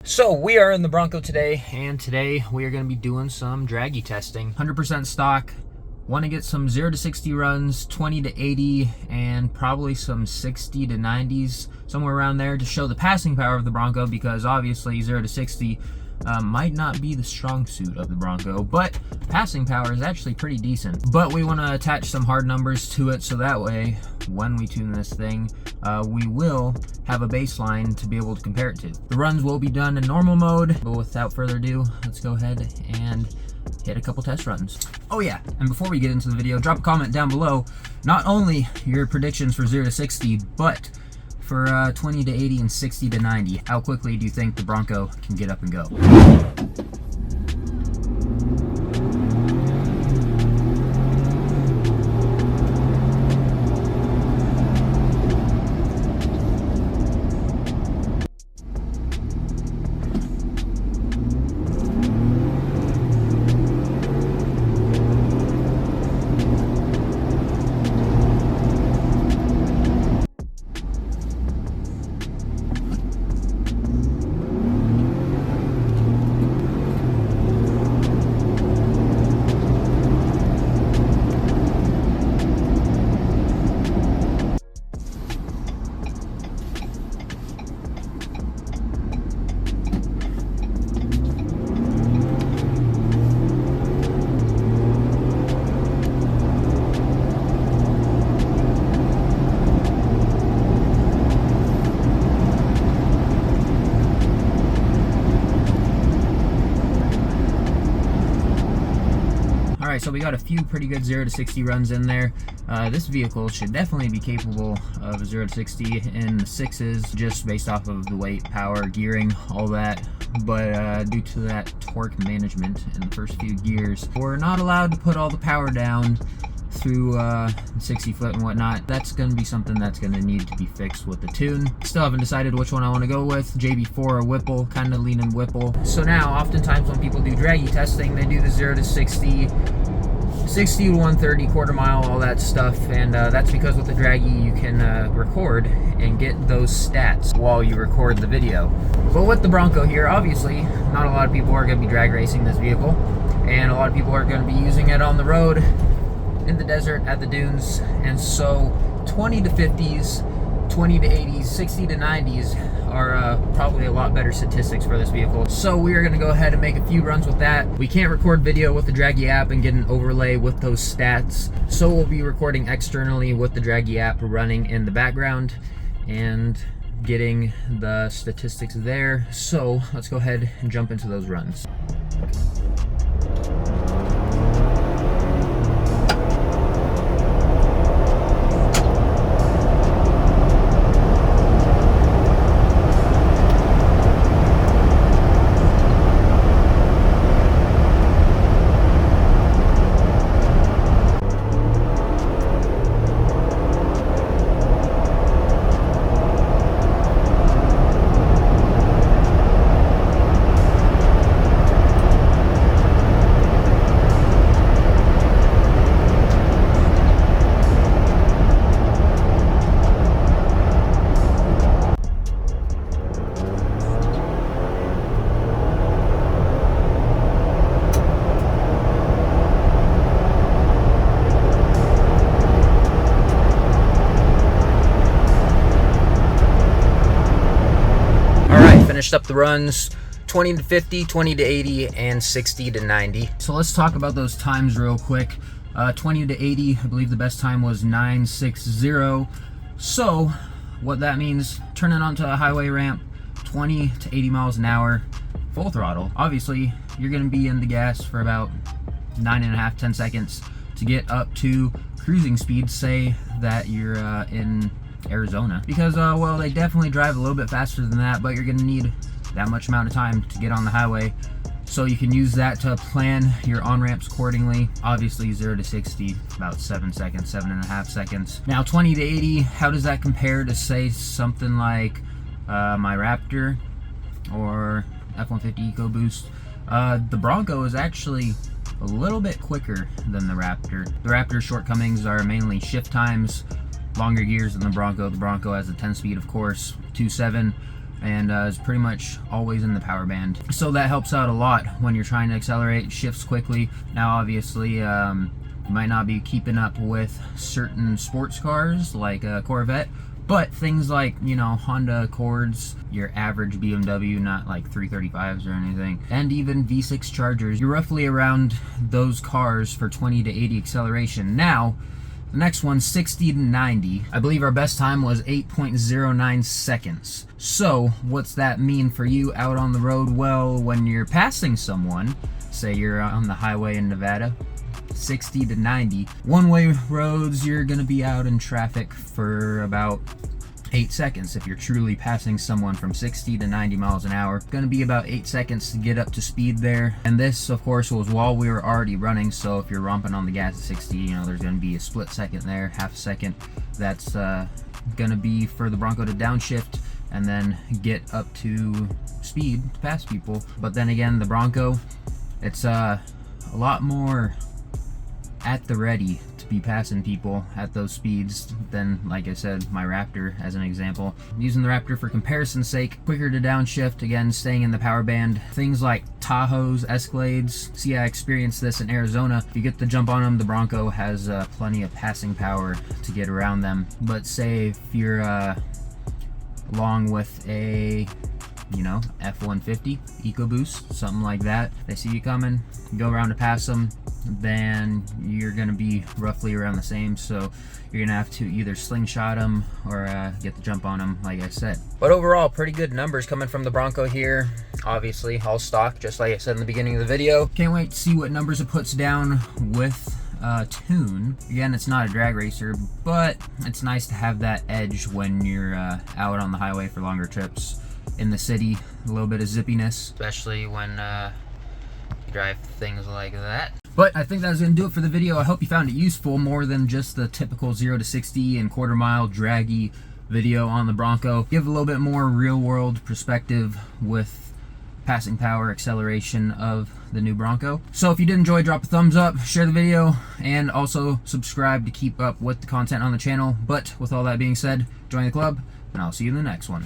So we are in the Bronco today, and today we are going to be doing some Dragy testing. 100% stock. Want to get some 0 to 60 runs, 20 to 80, and probably some 60 to 90s, somewhere around there, to show the passing power of the Bronco, because obviously 0 to 60 might not be the strong suit of the Bronco, but passing power is actually pretty decent. But we want to attach some hard numbers to it, so that way when we tune this thing, we will have a baseline to be able to compare it to. The runs will be done in normal mode, but without further ado, let's go ahead and hit a couple test runs. Oh yeah, and before we get into the video, drop a comment down below, not only your predictions for 0 to 60, but for 20 to 80 and 60 to 90. How quickly do you think the Bronco can get up and go? Alright, so we got a few pretty good 0 to 60 runs in there. This vehicle should definitely be capable of a 0 to 60 in the 6s, just based off of the weight, power, gearing, all that. But due to that torque management in the first few gears, we're not allowed to put all the power down through 60 foot and whatnot. That's going to be something that's going to need to be fixed with the tune. Still haven't decided which one I want to go with, JB4 or Whipple, kind of leaning Whipple. So now, oftentimes when people do Dragy testing, they do the 0 to 60, 60 to 130, quarter mile, all that stuff, and that's because with the Dragy you can record and get those stats while you record the video. But with the Bronco here, obviously, not a lot of people are going to be drag racing this vehicle, and a lot of people are going to be using it on the road, in the desert, at the dunes, and so 20 to 50s, 20 to 80s, 60 to 90s are probably a lot better statistics for this vehicle. So we are going to go ahead and make a few runs with that. We can't record video with the Dragy app and get an overlay with those stats, so we'll be recording externally with the Dragy app running in the background and getting the statistics there. So let's go ahead and jump into those runs. Finished up the runs, 20 to 50, 20 to 80, and 60 to 90. So let's talk about those times real quick. 20 to 80, I believe the best time was 9:60. So what that means, turning onto a highway ramp, 20 to 80 miles an hour, full throttle. Obviously, you're gonna be in the gas for about 9.5, 10 seconds to get up to cruising speed. Say that you're in Arizona, because well, they definitely drive a little bit faster than that, but you're gonna need that much amount of time to get on the highway, so you can use that to plan your on-ramps accordingly. Obviously 0 to 60 about 7 seconds, 7.5 seconds. Now 20 to 80, how does that compare to say something like my Raptor or F-150 Ecoboost? The Bronco is actually a little bit quicker than the Raptor. The Raptor's shortcomings are mainly shift times, longer gears than the Bronco. The Bronco has a 10-speed, of course, 2.7. and is pretty much always in the power band. So that helps out a lot when you're trying to accelerate, shifts quickly. Now obviously you might not be keeping up with certain sports cars like a Corvette, but things like, you know, Honda Accords, your average BMW, not like 335s or anything, and even V6 Chargers, you're roughly around those cars for 20 to 80 acceleration. Now, the next one, 60 to 90. I believe our best time was 8.09 seconds. So, what's that mean for you out on the road? Well, when you're passing someone, say you're on the highway in Nevada, 60 to 90. One-way roads, you're gonna be out in traffic for about 8 seconds. If you're truly passing someone from 60 to 90 miles an hour, it's gonna be about 8 seconds to get up to speed there. And this, of course, was while we were already running, so if you're romping on the gas at 60, you know, there's gonna be a split second there, half a second. That's gonna be for the Bronco to downshift and then get up to speed to pass people. But then again, the Bronco, it's a lot more at the ready to be passing people at those speeds than, like I said, my Raptor as an example. I'm using the Raptor for comparison's sake, quicker to downshift, again, staying in the power band. Things like Tahoes, Escalades, see, I experienced this in Arizona. If you get the jump on them, the Bronco has plenty of passing power to get around them. But say if you're along with a, you know, F-150, Ecoboost, something like that, they see you coming, you go around to pass them, then you're gonna be roughly around the same. So you're gonna have to either slingshot them or get the jump on them, like I said. But overall, pretty good numbers coming from the Bronco here. Obviously, all stock, just like I said in the beginning of the video. Can't wait to see what numbers it puts down with tune. Again, it's not a drag racer, but it's nice to have that edge when you're out on the highway for longer trips. In the city, a little bit of zippiness, especially when you drive things like that. But I think that's going to do it for the video. I hope you found it useful, more than just the typical 0 to 60 and quarter mile draggy video on the Bronco. Give a little bit more real world perspective with passing power, acceleration of the new Bronco. So if you did enjoy, drop a thumbs up, share the video, and also subscribe to keep up with the content on the channel. But with all that being said, join the club, and I'll see you in the next one.